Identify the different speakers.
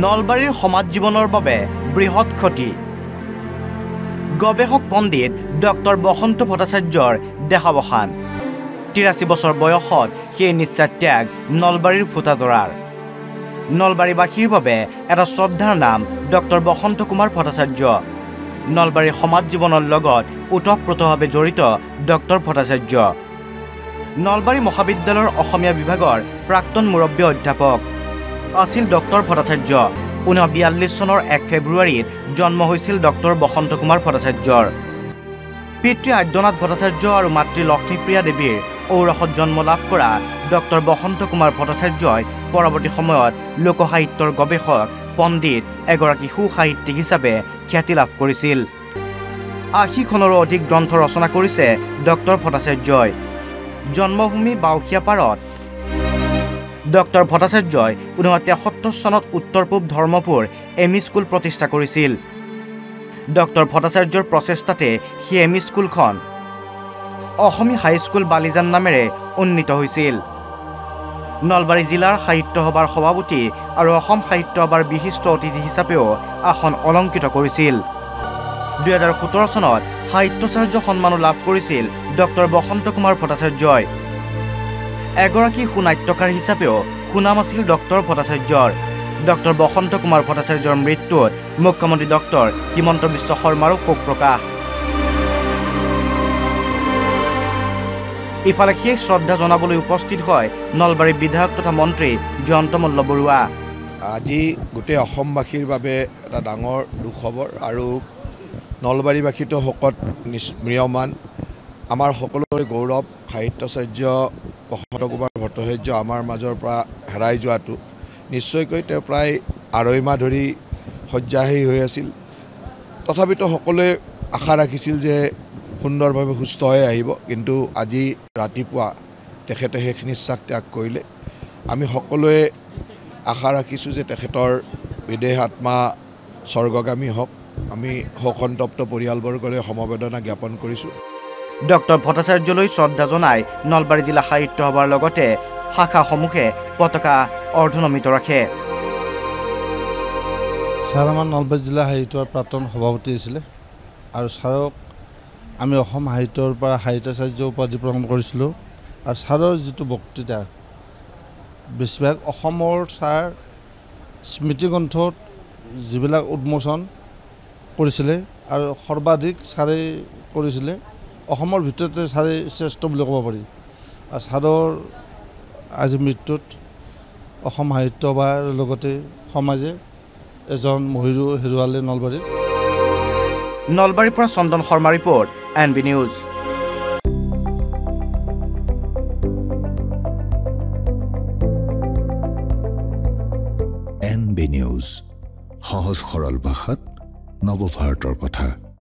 Speaker 1: নলবাৰীৰ সমাজ জীৱনৰ বাবে বৃহৎ ক্ষতি গৱেষক পণ্ডিত ডক্টৰ বসন্ত ভট্টাচাৰ্যৰ দেহাৱসান ৮৩ বছৰ বয়সত সেই নিশ্চয় ত্যাগ নলবাৰীৰ ফুটাতৰাৰ নলবাৰীবাসীৰ বাবে এটা শ্ৰদ্ধাৰ নাম ডক্টৰ বসন্ত কুমাৰ ভট্টাচাৰ্য নলবাৰীৰ সমাজ জীৱনৰ লগত ওতঃপ্ৰোতভাৱে জড়িত ডক্টৰ ভট্টাচাৰ্য নলবাৰী মহাবিদ্যালয়ৰ অসমীয়া বিভাগৰ প্ৰাক্তন মুৰব্বী অধ্যাপক আছিল ডক্টৰ ভট্টাচাৰ্য 1942 চনৰ 1 ফেব্ৰুৱাৰীত জন্ম হৈছিল ডক্টৰ বসন্ত কুমাৰ ভট্টাচাৰ্যৰ পিতৃ আদ্যনাথ ভট্টাচাৰ্য আৰু মাতৃ লক্ষ্মীপ্ৰিয়া দেৱীৰ ঔৰসত জন্ম লাভ কৰা ডক্টৰ বসন্ত কুমাৰ ভট্টাচাৰ্যই পৰৱৰ্তী সময়ত লোকসাহিত্যৰ গৱেষক পণ্ডিত এগৰাকী সুসাহিত্যিক হিচাপে খ্যাতি লাভ কৰিছিল ৮০খনৰো অধিক গ্ৰন্থ ৰচনা কৰিছে ডক্টৰ ভট্টাচাৰ্যই জন্মভূমি বাউখিয়াপাৰত ডক্টৰ ভট্টাচাৰ্যই 1973 চনত উত্তৰ পূব ধৰ্মপুৰ এমই স্কুল প্ৰতিষ্ঠা কৰিছিল ডক্টৰ ভট্টাচাৰ্যৰ প্ৰচেষ্টাতে সেই এমই স্কুলখন অসমী হাইস্কুল বালিজান নামেৰে উন্নীত হৈছিল নলবাৰী জিলাৰ সাহিত্য সভাৰ সভাপতি আৰু অসম সাহিত্য সভাৰ বিশিষ্ট অতিথি হিচাপেও আসন অলংকৃত কৰিছিল 2017 চনত সাহিত্যাচাৰ্য সন্মানো লাভ কৰিছিল ডক্টৰ বসন্ত কুমাৰ ভট্টাচাৰ্যই এগৰাকী সুনাট্যকাৰ হিচাপেও সুনাম আছিল ডক্টৰ ভট্টাচাৰ্যৰ ডক্টৰ বসন্ত কুমাৰ ভট্টাচাৰ্যৰ মৃত্যুত মুখ্যমন্ত্ৰী ডক্টৰ হিমন্ত বিশ্ব শৰ্মাৰো শোক প্ৰকাশ ইফালে সেই শ্ৰদ্ধা জনাবলৈ উপস্থিত হয় নলবাৰী বিধায়ক তথা মন্ত্ৰী জয়ন্ত মল্ল বৰুৱা
Speaker 2: আজি গোটেই অসমবাসীৰ বাবে এটা ডাঙৰ দুখ খবৰ আৰু নলবাৰীবাসীতো শোকত ম্ৰিয়মান আমাৰ সকলোৰে গৌৰৱ সাহিত্যাচাৰ্য বসন্ত কুমাৰ ভট্টাচাৰ্য আমাৰ মাজৰ পৰা হেৰাই যোৱাটো নিশ্চয়কৈ তেওঁ প্ৰায় ২.৫ মাহ ধৰি শয্যাশায়ী হৈ আছিল তথাপিতো সকলোৱে আশা ৰাখিছিল যে সুন্দৰভাৱে সুস্থ হৈ আহিব কিন্তু আজি ৰাতিপুৱা তেখেতে শেষ নিশ্বাস ত্যাগ কৰিলে আমি সকলোৱে আশা ৰাখিছোঁ যে তেখেতৰ বিদেহ আত্মা স্বৰ্গগামী হওক আমি শোকসন্তপ্ত পৰিয়ালবৰ্গলৈ সমবেদনা জ্ঞাপন কৰিছোঁ
Speaker 1: ডক্টৰ ভট্টাচাৰ্যলৈ শ্ৰদ্ধা জনাই নলবাৰী জিলা সাহিত্য সভাৰ লগতে শাখাসমূহে পতাকা অৰ্ধনমিত ৰাখে
Speaker 3: ছাৰ আমাৰ নলবাৰী জিলা সাহিত্যৰ প্ৰাক্তন সভাপতি আছিলে আৰু ছাৰক আমি অসম সাহিত্যৰ পৰা সাহিত্যাচাৰ্য উপাধি প্ৰদান কৰিছিলোঁ আৰু ছাৰৰ যিটো বক্তৃতা বেছিভাগ অসমৰ ছাৰ স্মৃতিগ্ৰন্থত যিবিলাক উন্মোচন কৰিছিলে আৰু সৰ্বাধিক ছাৰে কৰিছিলে অসমৰ ভিতৰতে ছাৰে শ্ৰেষ্ঠ বুলি ক'ব পাৰি আৰু ছাৰৰ আজি মৃত্যুত অসম সাহিত্য সভাৰ লগতে সমাজে এজন মহিৰো হেৰুৱালে
Speaker 1: নলবাৰীৰ পৰা Chandan Sharma report NB news
Speaker 4: NB news সহজ সৰল ভাষাত নৱভাৰতৰ কথা